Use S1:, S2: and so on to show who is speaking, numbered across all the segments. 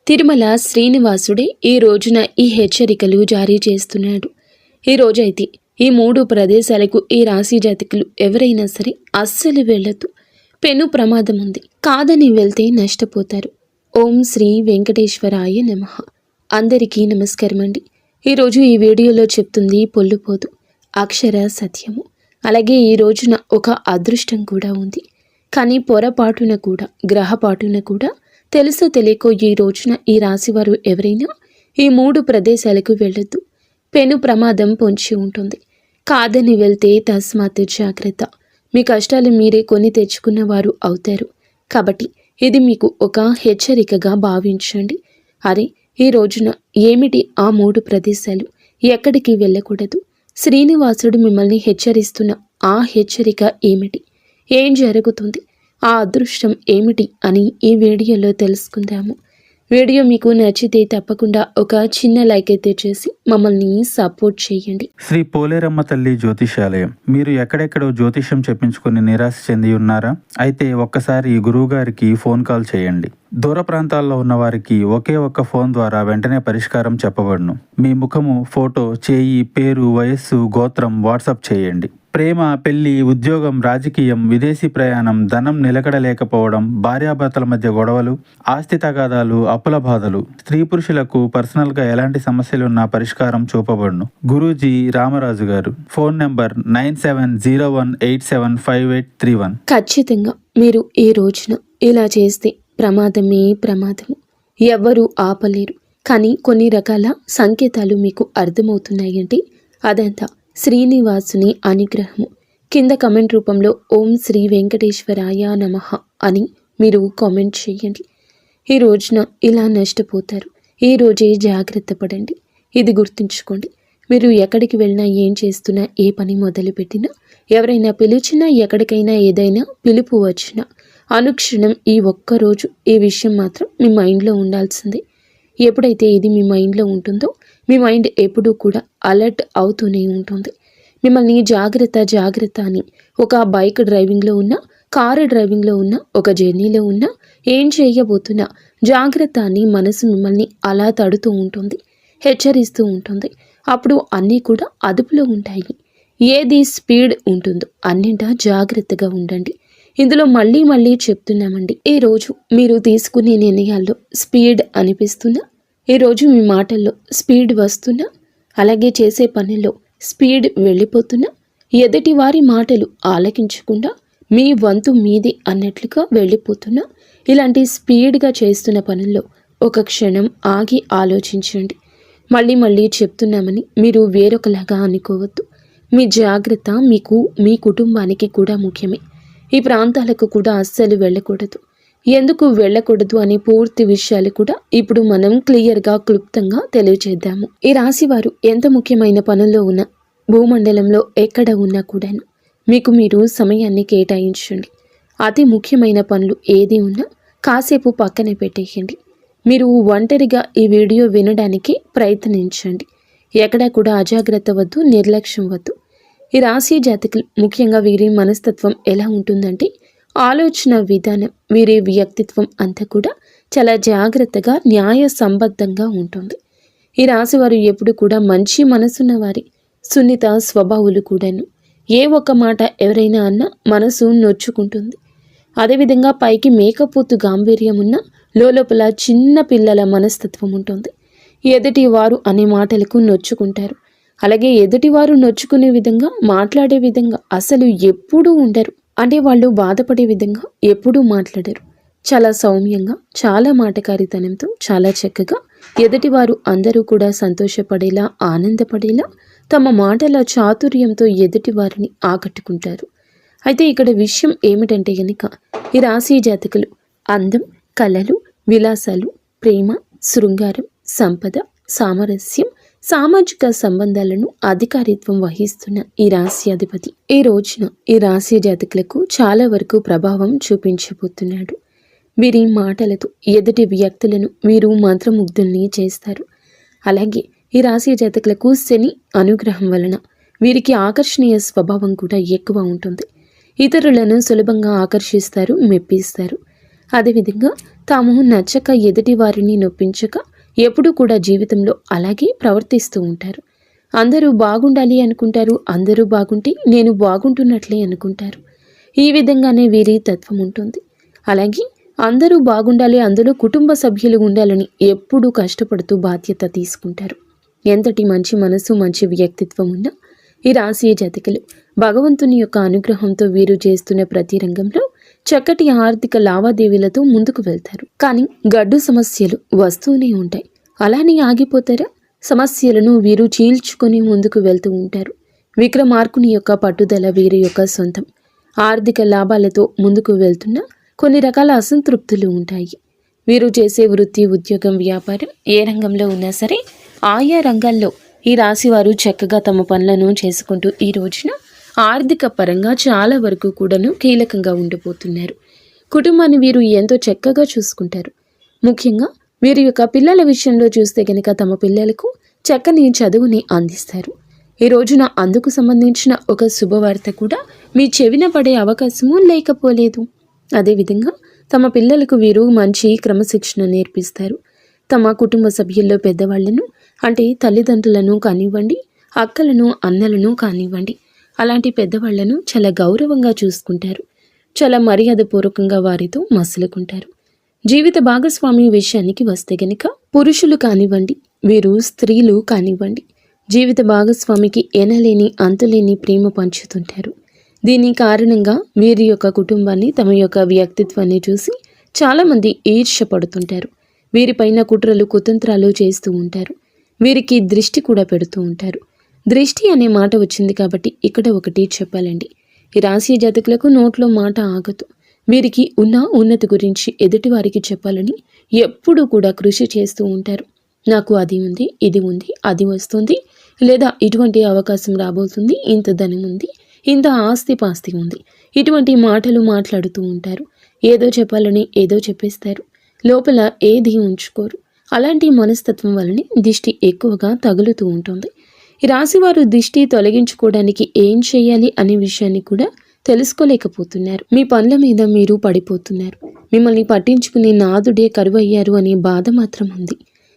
S1: తిరుమల శ్రీనివాసుడే ఈ రోజున ఈ హెచ్చరికలు జారీ చేస్తున్నాడు. ఈ రోజైతే ఈ 3 ప్రదేశాలకు ఈ రాశి జాతకులు ఎవరైనా సరే అస్సలు వెళ్ళొద్దు. పెను ప్రమాదం ఉంది. కాదని వెళ్తే నష్టపోతారు. ఓం శ్రీ వెంకటేశ్వరాయ నమః. అందరికీ నమస్కారం అండి. ఈరోజు ఈ వీడియోలో చెప్తుంది పొల్లుపోదు, అక్షర సత్యము. అలాగే ఈ రోజున ఒక అదృష్టం కూడా ఉంది. కానీ పొరపాటున కూడా గ్రహపాటున కూడా తెలుసో తెలియకో ఈ రోజున ఈ రాశివారు ఎవరైనా ఈ 3 ప్రదేశాలకు వెళ్ళొద్దు. పెను ప్రమాదం పొంచి ఉంటుంది. కాదని వెళ్తే తస్మాత్ జాగ్రత్త. మీ కష్టాలు మీరే కొని తెచ్చుకున్న వారు అవుతారు. కాబట్టి ఇది మీకు ఒక హెచ్చరికగా భావించండి. అరే, ఈ రోజున ఏమిటి ఆ 3 ప్రదేశాలు, ఎక్కడికి వెళ్ళకూడదు? శ్రీనివాసుడు మిమ్మల్ని హెచ్చరిస్తున్న ఆ హెచ్చరిక ఏమిటి? ఏం జరుగుతుంది? ఆ అదృష్టం ఏమిటి అని ఈ వీడియోలో తెలుసుకుందాము. వీడియో మీకు నచ్చితే తప్పకుండా ఒక చిన్న లైక్ అయితే చేసి మమ్మల్ని సపోర్ట్ చేయండి.
S2: శ్రీ పోలేరమ్మ తల్లి జ్యోతిషాలయం. మీరు ఎక్కడెక్కడో జ్యోతిష్యం చెప్పించుకుని నిరాశ చెంది ఉన్నారా? అయితే ఒక్కసారి గురువు గారికి ఫోన్ కాల్ చేయండి. దూర ప్రాంతాల్లో ఉన్న వారికి ఒకే ఒక్క ఫోన్ ద్వారా వెంటనే పరిష్కారం చెప్పబడును. మీ ముఖము, ఫోటో, చేయి, పేరు, వయస్సు, గోత్రం వాట్సాప్ చేయండి. ప్రేమ, పెళ్లి, ఉద్యోగం, రాజకీయం, విదేశీ ప్రయాణం, ధనం నిలకడలేకపోవడం, భార్యాభర్తల మధ్య గొడవలు, ఆస్తి తగాదాలు, అప్పుల బాధలు, స్త్రీ పురుషులకు పర్సనల్గా ఎలాంటి సమస్యలున్నా పరిష్కారం చూపబడును. గురూజీ రామరాజు గారు. Phone number 9701875831.
S1: ఖచ్చితంగా మీరు ఈ రోజున ఇలా చేస్తే ప్రమాదమే ప్రమాదము. ఎవ్వరూ ఆపలేరు. కానీ కొన్ని రకాల సంకేతాలు మీకు అర్థమవుతున్నాయంటే అదంతా శ్రీనివాసుని అనుగ్రహము. కింద కమెంట్ రూపంలో ఓం శ్రీ వెంకటేశ్వరాయ నమః అని మీరు కామెంట్ చేయండి. ఈ రోజున ఇలా నష్టపోతారు. ఈ రోజే జాగ్రత్త పడండి. ఇది గుర్తుంచుకోండి. మీరు ఎక్కడికి వెళ్ళినా, ఏం చేస్తున్నా, ఏ పని మొదలుపెట్టినా, ఎవరైనా పిలిచినా, ఎక్కడికైనా ఏదైనా పిలుపు వచ్చినా అనుక్షణం ఈ ఒక్కరోజు ఈ విషయం మాత్రం మీ మైండ్లో ఉండాల్సిందే. ఎప్పుడైతే ఇది మీ మైండ్లో ఉంటుందో మీ మైండ్ ఎప్పుడూ కూడా అలర్ట్ అవుతూనే ఉంటుంది. మిమ్మల్ని జాగ్రత్త జాగ్రత్త అని ఒక బైక్ డ్రైవింగ్లో ఉన్నా, కారు డ్రైవింగ్లో ఉన్నా, ఒక జర్నీలో ఉన్నా, ఏం చేయబోతున్నా జాగ్రత్త అని మనసు మిమ్మల్ని అలా తడుతూ ఉంటుంది, హెచ్చరిస్తూ ఉంటుంది. అప్పుడు అన్నీ కూడా అదుపులో ఉంటాయి. ఏది స్పీడ్ ఉంటుందో అన్నింటా జాగ్రత్తగా ఉండండి. ఇందులో మళ్ళీ మళ్ళీ చెప్తున్నామండి. ఈరోజు మీరు తీసుకునే నిర్ణయాల్లో స్పీడ్ అనిపిస్తున్నా, ఈరోజు మీ మాటల్లో స్పీడ్ వస్తున్నా, అలాగే చేసే పనిలో స్పీడ్ వెళ్ళిపోతున్నా, ఎదుటి వారి మాటలు ఆలకించకుండా మీ వంతు మీది అన్నట్లుగా వెళ్ళిపోతున్నా, ఇలాంటి స్పీడ్గా చేస్తున్న పనుల్లో ఒక క్షణం ఆగి ఆలోచించండి. మళ్ళీ మళ్ళీ చెప్తున్నామని మీరు వేరొకలాగా అనుకోవద్దు. మీ జాగ్రత్త మీకు, మీ కుటుంబానికి కూడా ముఖ్యమే. ఈ ప్రాంతాలకు కూడా అస్సలు వెళ్ళకూడదు. ఎందుకు వెళ్ళకూడదు అని పూర్తి విషయాలు కూడా ఇప్పుడు మనం క్లియర్గా, క్లుప్తంగా తెలియజేద్దాము. ఈ రాశి వారు ఎంత ముఖ్యమైన పనుల్లో ఉన్నా, భూమండలంలో ఎక్కడ ఉన్నా కూడాను మీకు మీరు సమయాన్ని కేటాయించండి. అతి ముఖ్యమైన పనులు ఏది ఉన్నా కాసేపు పక్కనే పెట్టేయండి. మీరు ఒంటరిగా ఈ వీడియో వినడానికి ప్రయత్నించండి. ఎక్కడా కూడా అజాగ్రత్త వద్దు, నిర్లక్ష్యం వద్దు. ఈ రాశి జాతకులు ముఖ్యంగా వీరి మనస్తత్వం ఎలా ఉంటుందంటే, ఆలోచన విధానం, వీరి వ్యక్తిత్వం అంతా కూడా చాలా జాగ్రత్తగా, న్యాయ సంబద్ధంగా ఉంటుంది. ఈ రాశి వారు ఎప్పుడు కూడా మంచి మనసున్న వారి, సున్నిత స్వభావులు కూడాను. ఏ ఒక్క మాట ఎవరైనా అన్నా మనసు నొచ్చుకుంటుంది. అదేవిధంగా పైకి మేకపోతు గాంభీర్యం ఉన్న లోపల చిన్న పిల్లల మనస్తత్వం ఉంటుంది. ఎదుటి వారు అనే మాటలకు నొచ్చుకుంటారు. అలాగే ఎదుటివారు నొచ్చుకునే విధంగా, మాట్లాడే విధంగా అసలు ఎప్పుడూ ఉండరు. అంటే వాళ్ళు బాధపడే విధంగా ఎప్పుడూ మాట్లాడరు. చాలా సౌమ్యంగా, చాలా మాటకారితనంతో, చాలా చక్కగా ఎదుటివారు అందరూ కూడా సంతోషపడేలా, ఆనందపడేలా తమ మాటల చాతుర్యంతో ఎదుటివారిని ఆకట్టుకుంటారు. అయితే ఇక్కడ విషయం ఏమిటంటే గనుక, ఈ రాశి జాతకులు అందం, కళలు, విలాసాలు, ప్రేమ, శృంగారం, సంపద, సామరస్యం, సామాజిక సంబంధాలను అధికారిత్వం వహిస్తున్న ఈ రాశి అధిపతి ఈ రోజున ఈ రాశి జాతకులకు చాలా వరకు ప్రభావం చూపించబోతున్నాడు. వీరి మాటలతో ఎదుటి వ్యక్తులను వీరు మంత్రముగ్ధుల్ని చేస్తారు. అలాగే ఈ రాశి జాతకులకు శని అనుగ్రహం వలన వీరికి ఆకర్షణీయ స్వభావం కూడా ఎక్కువ ఉంటుంది. ఇతరులను సులభంగా ఆకర్షిస్తారు, మెప్పిస్తారు. అదేవిధంగా తాము నచ్చక ఎదుటి వారిని నొప్పించక ఎప్పుడూ కూడా జీవితంలో అలాగే ప్రవర్తిస్తూ ఉంటారు. అందరూ బాగుండాలి అనుకుంటారు, అందరూ బాగుంటే నేను బాగుంటున్నట్లే అనుకుంటారు. ఈ విధంగానే వీరి తత్వం ఉంటుంది. అలాగే అందరూ బాగుండాలి, అందులో కుటుంబ సభ్యులు ఉండాలని ఎప్పుడూ కష్టపడుతూ బాధ్యత తీసుకుంటారు. ఎంతటి మంచి మనసు, మంచి వ్యక్తిత్వం ఉన్నా ఈ రాశి జాతకులు భగవంతుని యొక్క అనుగ్రహంతో వీరు చేస్తున్న ప్రతి రంగంలో చక్కటి ఆర్థిక లావాదేవీలతో ముందుకు వెళ్తారు. కానీ గడ్డు సమస్యలు వస్తూనే ఉంటాయి. అలానే ఆగిపోతారా? సమస్యలను వీరు చీల్చుకొని ముందుకు వెళ్తూ ఉంటారు. విక్రమార్కుని యొక్క పట్టుదల వీరి యొక్క సొంతం. ఆర్థిక లాభాలతో ముందుకు వెళ్తున్న కొన్ని రకాల అసంతృప్తులు ఉంటాయి. వీరు చేసే వృత్తి, ఉద్యోగం, వ్యాపారం ఏ రంగంలో ఉన్నా సరే ఆయా రంగాల్లో ఈ రాశి వారు చక్కగా తమ పనులను చేసుకుంటూ ఈ రోజున ఆర్థిక పరంగా చాలా వరకు కూడాను కీలకంగా ఉండిపోతున్నారు. కుటుంబాన్ని వీరు ఎంతో చక్కగా చూసుకుంటారు. ముఖ్యంగా వీరి యొక్క పిల్లల విషయంలో చూస్తే గనక తమ పిల్లలకు చక్కని చదువుని అందిస్తారు. ఈ రోజున అందుకు సంబంధించిన ఒక శుభవార్త కూడా మీ చెవిన పడే అవకాశము లేకపోలేదు. అదేవిధంగా తమ పిల్లలకు వీరు మంచి క్రమశిక్షణ నేర్పిస్తారు. తమ కుటుంబ సభ్యుల్లో పెద్దవాళ్లను అంటే తల్లిదండ్రులను కానివ్వండి, అక్కలను, అన్నలను కానివ్వండి, అలాంటి పెద్దవాళ్లను చాలా గౌరవంగా చూసుకుంటారు. చాలా మర్యాదపూర్వకంగా వారితో మసులుకుంటారు. జీవిత భాగస్వామి విషయానికి వస్తే గనుక పురుషులు కానివ్వండి, వీరు స్త్రీలు కానివ్వండి, జీవిత భాగస్వామికి ఎనలేని అంతులేని ప్రేమ పంచుతుంటారు. దీని కారణంగా వీరి యొక్క కుటుంబాన్ని, తమ యొక్క వ్యక్తిత్వాన్ని చూసి చాలామంది ఈర్ష్యపడుతుంటారు. వీరిపైన కుట్రలు, కుతంత్రాలు చేస్తూ ఉంటారు. వీరికి దృష్టి కూడా పెడుతూ ఉంటారు. దృష్టి అనే మాట వచ్చింది కాబట్టి ఇక్కడ ఒకటి చెప్పాలండి. ఈ రాశి జాతకులకు నోట్లో మాట ఆగదు. వీరికి ఉన్న ఉన్నతి గురించి ఎదుటి వారికి చెప్పాలని ఎప్పుడూ కూడా కృషి చేస్తూ ఉంటారు. నాకు అది ఉంది, ఇది ఉంది, అది వస్తుంది, లేదా ఇటువంటి అవకాశం రాబోతుంది, ఇంత ధనం ఉంది, ఇంత ఆస్తి పాస్తి ఉంది, ఇటువంటి మాటలు మాట్లాడుతూ ఉంటారు. ఏదో చెప్పాలని ఏదో చెప్పేస్తారు. లోపల ఏది ఉంచుకోరు. అలాంటి మనస్తత్వం వలన దిష్టి ఎక్కువగా తగులుతూ ఉంటుంది. ఈ రాశివారు దిష్టి తొలగించుకోవడానికి ఏం చేయాలి అనే విషయాన్ని కూడా తెలుసుకోలేకపోతున్నారు. మీ పనుల మీద మీరు పడిపోతున్నారు. మిమ్మల్ని పట్టించుకునే నాదుడే కరువయ్యారు అనే బాధ మాత్రం ఉంది.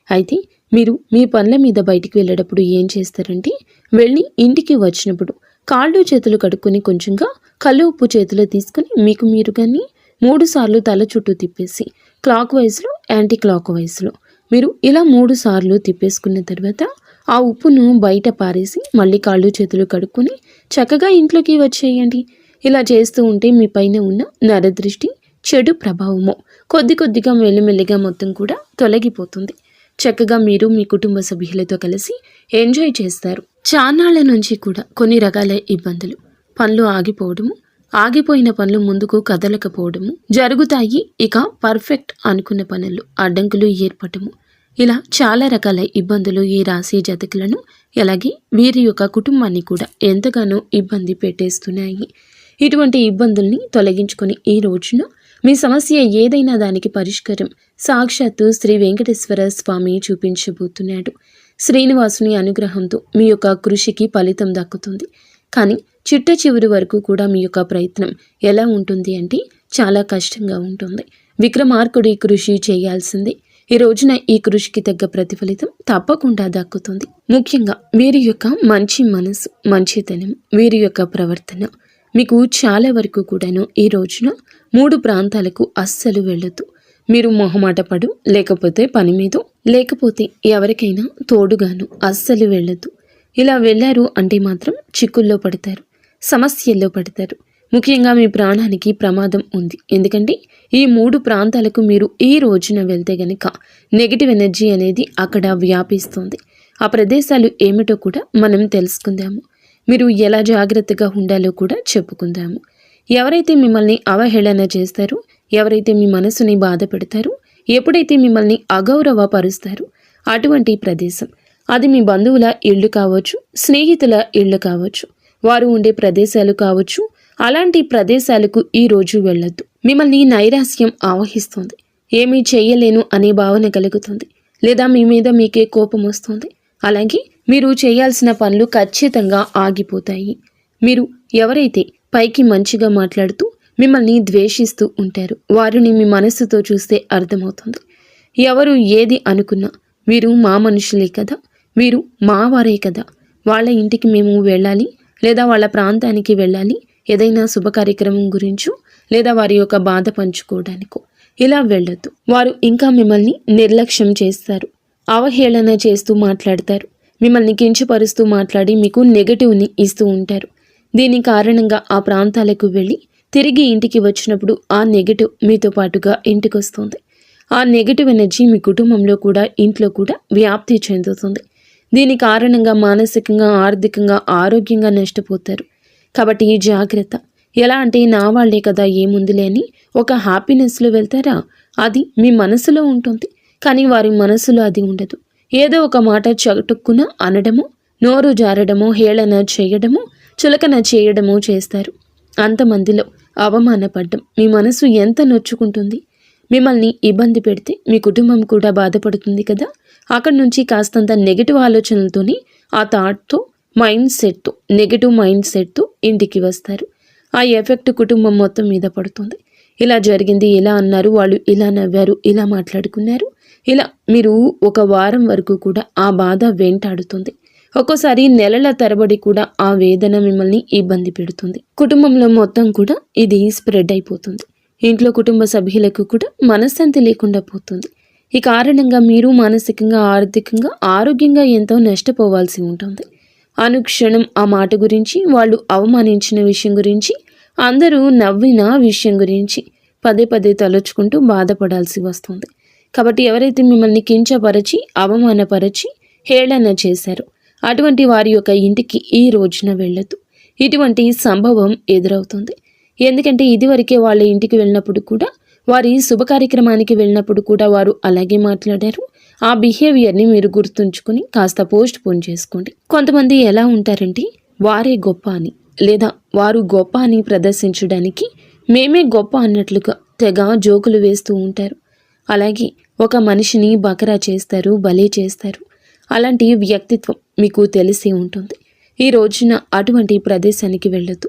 S1: అయితే మీరు మీ పనుల మీద బయటికి వెళ్ళేటప్పుడు ఏం చేస్తారంటే, వెళ్ళి ఇంటికి వచ్చినప్పుడు కాళ్ళు చేతులు కడుక్కొని కొంచెంగా కళ్ళు ఉప్పు చేతిలో తీసుకుని మీకు మీరు కానీ 3 సార్లు తల చుట్టూ తిప్పేసి క్లాక్ వైజ్లో, యాంటీ క్లాక్ వైజ్లో మీరు ఇలా 3 సార్లు తిప్పేసుకున్న తర్వాత ఆ ఉప్పును బయట పారేసి మళ్ళీ కాళ్ళు చేతులు కడుక్కొని చక్కగా ఇంట్లోకి వచ్చేయండి. ఇలా చేస్తూ ఉంటే మీ పైన ఉన్న నరదృష్టి, చెడు ప్రభావము కొద్ది కొద్దిగా మెల్లిమెల్లిగా మొత్తం కూడా తొలగిపోతుంది. చక్కగా మీరు మీ కుటుంబ సభ్యులతో కలిసి ఎంజాయ్ చేస్తారు. చాన్నాళ్ల నుంచి కూడా కొన్ని రకాల ఇబ్బందులు, పనులు ఆగిపోవడము, ఆగిపోయిన పనులు ముందుకు కదలకపోవడము జరుగుతాయి. ఇక పర్ఫెక్ట్ అనుకున్న పనులు అడ్డంకులు ఏర్పడము, ఇలా చాలా రకాల ఇబ్బందులు ఈ రాశి జాతకులను, అలాగే వీరి యొక్క కుటుంబాన్ని కూడా ఎంతగానో ఇబ్బంది పెట్టేస్తున్నాయి. ఇటువంటి ఇబ్బందుల్ని తొలగించుకొని ఈ రోజున మీ సమస్య ఏదైనా దానికి పరిష్కారం సాక్షాత్తు శ్రీ వెంకటేశ్వర స్వామి చూపించబోతున్నాడు. శ్రీనివాసుని అనుగ్రహంతో మీ యొక్క కృషికి ఫలితం దక్కుతుంది. కానీ చిట్ట చివరి వరకు కూడా మీ యొక్క ప్రయత్నం ఎలా ఉంటుంది అంటే చాలా కష్టంగా ఉంటుంది. విక్రమార్కుడి కృషి చేయాల్సిందే. ఈ రోజున ఈ కృషికి తగ్గ ప్రతిఫలితం తప్పకుండా దక్కుతుంది. ముఖ్యంగా వీరి యొక్క మంచి మనసు, మంచితనం, వీరి యొక్క ప్రవర్తన మీకు చాలా వరకు కూడాను ఈ రోజున 3 ప్రాంతాలకు అస్సలు వెళ్ళొద్దు. మీరు మొహమాట పడు, లేకపోతే పని మీద, లేకపోతే ఎవరికైనా తోడుగాను అస్సలు వెళ్ళొద్దు. ఇలా వెళ్ళారు అంటే మాత్రం చిక్కుల్లో పడతారు, సమస్యల్లో పడతారు. ముఖ్యంగా మీ ప్రాణానికి ప్రమాదం ఉంది. ఎందుకంటే ఈ 3 ప్రాంతాలకు మీరు ఈ రోజున వెళ్తే గనక నెగిటివ్ ఎనర్జీ అనేది అక్కడ వ్యాపిస్తుంది. ఆ ప్రదేశాలు ఏమిటో కూడా మనం తెలుసుకుందాము. మీరు ఎలా జాగ్రత్తగా ఉండాలో కూడా చెప్పుకుందాము. ఎవరైతే మిమ్మల్ని అవహేళన చేస్తారో, ఎవరైతే మీ మనసుని బాధ పెడతారో, ఎప్పుడైతే మిమ్మల్ని అగౌరవపరుస్తారో అటువంటి ప్రదేశం, అది మీ బంధువుల ఇళ్ళు కావచ్చు, స్నేహితుల ఇళ్ళు కావచ్చు, వారు ఉండే ప్రదేశాలు కావచ్చు, అలాంటి ప్రదేశాలకు ఈ రోజు వెళ్ళొద్దు. మిమ్మల్ని నైరాస్యం ఆవహిస్తుంది. ఏమీ చెయ్యలేను అనే భావన కలుగుతుంది, లేదా మీ మీద మీకే కోపం వస్తుంది. అలాగే మీరు చేయాల్సిన పనులు ఖచ్చితంగా ఆగిపోతాయి. మీరు ఎవరైతే పైకి మంచిగా మాట్లాడుతూ మిమ్మల్ని ద్వేషిస్తూ ఉంటారు. వారిని మీ మనస్సుతో చూస్తే అర్థమవుతుంది. ఎవరు ఏది అనుకున్నా వీరు మా మనుషులే కదా, వీరు మా వారే కదా, వాళ్ళ ఇంటికి మేము వెళ్ళాలి లేదా వాళ్ళ ప్రాంతానికి వెళ్ళాలి, ఏదైనా శుభ కార్యక్రమం గురించో లేదా వారి యొక్క బాధ పంచుకోవడానికో ఇలా వెళ్ళొద్దు. వారు ఇంకా మిమ్మల్ని నిర్లక్ష్యం చేస్తారు, అవహేళన చేస్తూ మాట్లాడతారు, మిమ్మల్ని కించపరుస్తూ మాట్లాడి మీకు నెగటివ్ని ఇస్తూ ఉంటారు. దీని కారణంగా ఆ ప్రాంతాలకు వెళ్ళి తిరిగి ఇంటికి వచ్చినప్పుడు ఆ నెగటివ్ మీతో పాటుగా ఇంటికి వస్తుంది. ఆ నెగటివ్ ఎనర్జీ మీ కుటుంబంలో కూడా ఇంట్లో కూడా వ్యాప్తి చెందుతుంది. దీని కారణంగా మానసికంగా ఆర్థికంగా ఆరోగ్యంగా నష్టపోతారు. కాబట్టి ఈ జాగ్రత్త. ఎలా అంటే నా వాళ్లే కదా ఏముందిలే అని ఒక హ్యాపీనెస్లో వెళ్తారా, అది మీ మనసులో ఉంటుంది, కానీ వారి మనసులో అది ఉండదు. ఏదో ఒక మాట చటుక్కున అనడము, నోరు జారడము, హేళన చేయడము, చులకన చేయడము చేస్తారు. అంతమందిలో అవమానపడ్డం మీ మనసు ఎంత నొచ్చుకుంటుంది. మిమ్మల్ని ఇబ్బంది పెడితే మీ కుటుంబం కూడా బాధపడుతుంది కదా. అక్కడి నుంచి కాస్తంత నెగిటివ్ ఆలోచనలతోని ఆ థాట్తో నెగిటివ్ మైండ్ సెట్తో ఇంటికి వస్తారు. ఆ ఎఫెక్ట్ కుటుంబం మొత్తం మీద పడుతుంది. ఇలా జరిగింది, ఇలా అన్నారు, వాళ్ళు ఇలా నవ్వారు, ఇలా మాట్లాడుకున్నారు, ఇలా మీరు ఒక వారం వరకు కూడా ఆ బాధ వెంటాడుతుంది. ఒక్కోసారి నెలల తరబడి కూడా ఆ వేదన మిమ్మల్ని ఇబ్బంది పెడుతుంది. కుటుంబంలో మొత్తం కూడా ఇది స్ప్రెడ్ అయిపోతుంది. ఇంట్లో కుటుంబ సభ్యులకు కూడా మనశ్శాంతి లేకుండా పోతుంది. ఈ కారణంగా మీరు మానసికంగా ఆర్థికంగా ఆరోగ్యంగా ఎంతో నష్టపోవాల్సి ఉంటుంది. అనుక్షణం ఆ మాట గురించి, వాళ్ళు అవమానించిన విషయం గురించి, అందరూ నవ్విన విషయం గురించి పదే పదే తలుచుకుంటూ బాధపడాల్సి వస్తుంది. కాబట్టి ఎవరైతే మిమ్మల్ని కించపరచి అవమానపరచి హేళన చేశారో అటువంటి వారి యొక్క ఇంటికి ఈ రోజున వెళ్ళొద్దు. ఇటువంటి సంభవం ఎదురవుతుంది. ఎందుకంటే ఇదివరకే వాళ్ళ ఇంటికి వెళ్ళినప్పుడు కూడా, వారి శుభ కార్యక్రమానికి వెళ్ళినప్పుడు కూడా వారు అలాగే మాట్లాడారు. ఆ బిహేవియర్ని మీరు గుర్తుంచుకుని కాస్త పోస్ట్ పోన్ చేసుకోండి. కొంతమంది ఎలా ఉంటారంటే వారే గొప్ప అని లేదా వారు గొప్ప అని ప్రదర్శించడానికి మేమే గొప్ప అన్నట్లుగా తెగ జోకులు వేస్తూ ఉంటారు. అలాగే ఒక మనిషిని బకరా చేస్తారు, బలే చేస్తారు. అలాంటి వ్యక్తిత్వం మీకు తెలిసి ఉంటుంది. ఈ రోజున అటువంటి ప్రదేశానికి వెళ్ళొద్దు.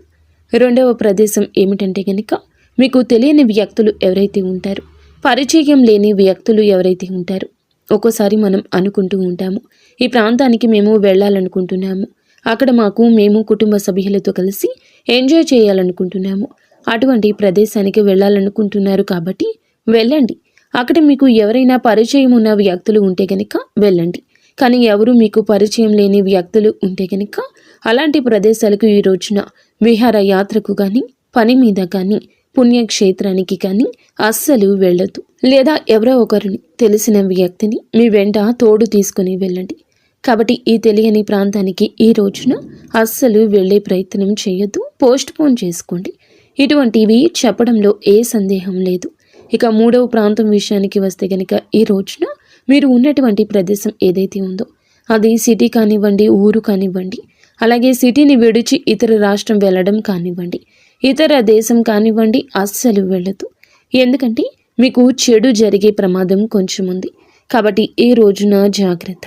S1: రెండవ ప్రదేశం ఏమిటంటే కనుక, మీకు తెలియని వ్యక్తులు ఎవరైతే ఉంటారో, పరిచయం లేని వ్యక్తులు ఎవరైతే ఉంటారో, ఒక్కోసారి మనం అనుకుంటూ ఉంటాము, ఈ ప్రాంతానికి మేము వెళ్ళాలనుకుంటున్నాము, అక్కడ మేము కుటుంబ సభ్యులతో కలిసి ఎంజాయ్ చేయాలనుకుంటున్నాము, అటువంటి ప్రదేశానికి వెళ్ళాలనుకుంటున్నారు కాబట్టి వెళ్ళండి. అక్కడ మీకు ఎవరైనా పరిచయం ఉన్న వ్యక్తులు ఉంటే కనుక వెళ్ళండి. కానీ ఎవరు మీకు పరిచయం లేని వ్యక్తులు ఉంటే కనుక అలాంటి ప్రదేశాలకు ఈ రోజున విహార యాత్రకు కానీ, పని మీద కానీ, పుణ్యక్షేత్రానికి కానీ అస్సలు వెళ్ళొద్దు. లేదా ఎవరో ఒకరిని తెలిసిన వ్యక్తిని మీ వెంట తోడు తీసుకుని వెళ్ళండి. కాబట్టి ఈ తెలియని ప్రాంతానికి ఈ రోజున అస్సలు వెళ్ళే ప్రయత్నం చేయొద్దు, పోస్ట్ పోన్ చేసుకోండి. ఇటువంటివి చెప్పడంలో ఏ సందేహం లేదు. ఇక మూడవ ప్రాంతం విషయానికి వస్తే కనుక, ఈ రోజున మీరు ఉన్నటువంటి ప్రదేశం ఏదైతే ఉందో అది సిటీ కానివ్వండి, ఊరు కానివ్వండి, అలాగే సిటీని విడిచి ఇతర రాష్ట్రం వెళ్ళడం కానివ్వండి, ఇతర దేశం కానివ్వండి, అస్సలు వెళ్ళదు. ఎందుకంటే మీకు చెడు జరిగే ప్రమాదం కొంచెం ఉంది. కాబట్టి ఈ రోజున జాగ్రత్త.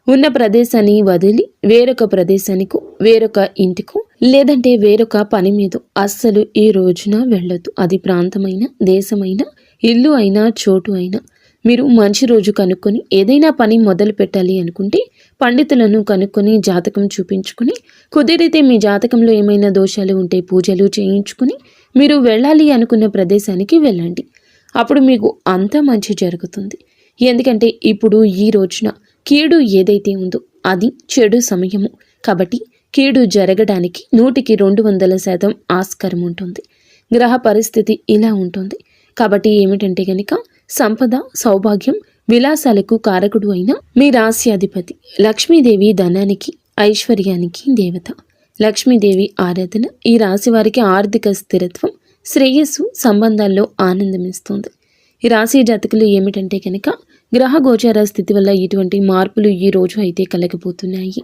S1: ఉన్న ప్రదేశాన్ని వదిలి వేరొక ప్రదేశానికో, వేరొక ఇంటికో, లేదంటే వేరొక పని మీద అస్సలు ఈ రోజున వెళ్ళొద్దు. అది ప్రాంతమైనా, దేశమైనా, ఇల్లు అయినా, చోటు అయినా. మీరు మంచి రోజు కనుక్కొని ఏదైనా పని మొదలు పెట్టాలి అనుకుంటే పండితులను కనుక్కొని జాతకం చూపించుకుని, కుదిరితే మీ జాతకంలో ఏమైనా దోషాలు ఉంటే పూజలు చేయించుకుని మీరు వెళ్ళాలి అనుకున్న ప్రదేశానికి వెళ్ళండి. అప్పుడు మీకు అంతా మంచి జరుగుతుంది. ఎందుకంటే ఇప్పుడు ఈ రోజున కీడు ఏదైతే ఉందో అది చెడు సమయము. కాబట్టి కీడు జరగడానికి 100% ఆస్కారం ఉంటుంది. గ్రహ పరిస్థితి ఇలా ఉంటుంది. కాబట్టి ఏమిటంటే కనుక, సంపద, సౌభాగ్యం, విలాసాలకు కారకుడు అయిన మీ రాశ్యాధిపతి లక్ష్మీదేవి ధనానికి, ఐశ్వర్యానికి దేవత. లక్ష్మీదేవి ఆరాధన ఈ రాశి వారికి ఆర్థిక స్థిరత్వం, శ్రేయస్సు, సంబంధాల్లో ఆనందమిస్తుంది. ఈ రాశి జాతకులు ఏమిటంటే కనుక, గ్రహ గోచార స్థితి వల్ల ఇటువంటి మార్పులు ఈ రోజు అయితే కలగబోతున్నాయి.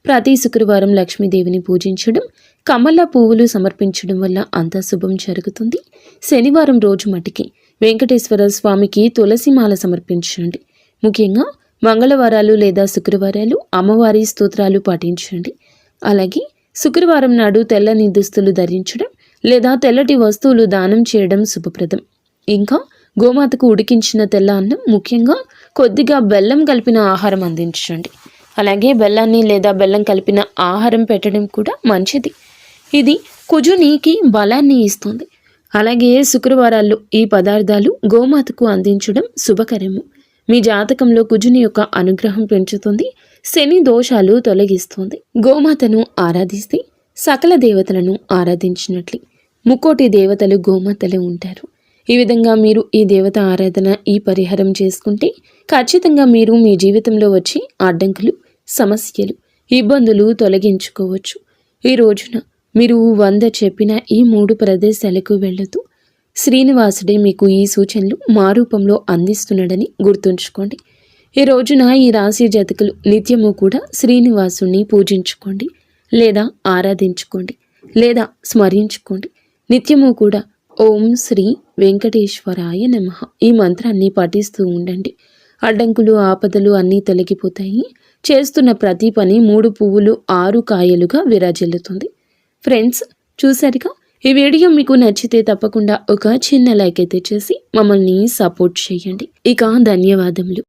S1: ప్రతి శుక్రవారం లక్ష్మీదేవిని పూజించడం, కమల పువ్వులు సమర్పించడం వల్ల అంతా శుభం జరుగుతుంది. శనివారం రోజు మటుకి వెంకటేశ్వర స్వామికి తులసిమాల సమర్పించండి. ముఖ్యంగా మంగళవారాలు లేదా శుక్రవారాలు అమ్మవారి స్తోత్రాలు పాటించండి. అలాగే శుక్రవారం నాడు తెల్లని దుస్తులు ధరించడం లేదా తెల్లటి వస్తువులు దానం చేయడం శుభప్రదం. ఇంకా గోమాతకు ఉడికించిన తెల్ల అన్నం, ముఖ్యంగా కొద్దిగా బెల్లం కలిపిన ఆహారం అందించండి. అలాగే బెల్లాన్ని లేదా బెల్లం కలిపిన ఆహారం పెట్టడం కూడా మంచిది. ఇది కుజునికి బలాన్ని ఇస్తుంది. అలాగే శుక్రవారాల్లో ఈ పదార్థాలు గోమాతకు అందించడం శుభకరము. మీ జాతకంలో కుజుని యొక్క అనుగ్రహం పెంచుతుంది, శని దోషాలు తొలగిస్తుంది. గోమాతను ఆరాధిస్తే సకల దేవతలను ఆరాధించినట్లే. ముక్కోటి దేవతలు గోమాతలు ఉంటారు. ఈ విధంగా మీరు ఈ దేవత ఆరాధన, ఈ పరిహారం చేసుకుంటే ఖచ్చితంగా మీరు మీ జీవితంలో వచ్చి అడ్డంకులు, సమస్యలు, ఇబ్బందులు తొలగించుకోవచ్చు. ఈ రోజున మీరు 100 చెప్పిన ఈ 3 ప్రదేశాలకు వెళ్ళొద్దు. శ్రీనివాసుడే మీకు ఈ సూచనలు మా రూపంలో అందిస్తున్నాడని గుర్తుంచుకోండి. ఈ రోజున ఈ రాశి జాతకులు నిత్యము కూడా శ్రీనివాసుని పూజించుకోండి, లేదా ఆరాధించుకోండి, లేదా స్మరించుకోండి. నిత్యము కూడా ఓం శ్రీ వెంకటేశ్వరాయ నమః ఈ మంత్రాన్ని పఠిస్తూ ఉండండి. అడ్డంకులు, ఆపదలు అన్నీ తొలగిపోతాయి. చేస్తున్న ప్రతి పని 3 పువ్వులు 6 కాయలుగా విరాజిల్లుతుంది. ఫ్రెండ్స్, చూసారుగా? ఈ వీడియో మీకు నచ్చితే తప్పకుండా ఒక చిన్న లైక్ అయితే చేసి మమ్మల్ని సపోర్ట్ చేయండి. ఇక ధన్యవాదములు.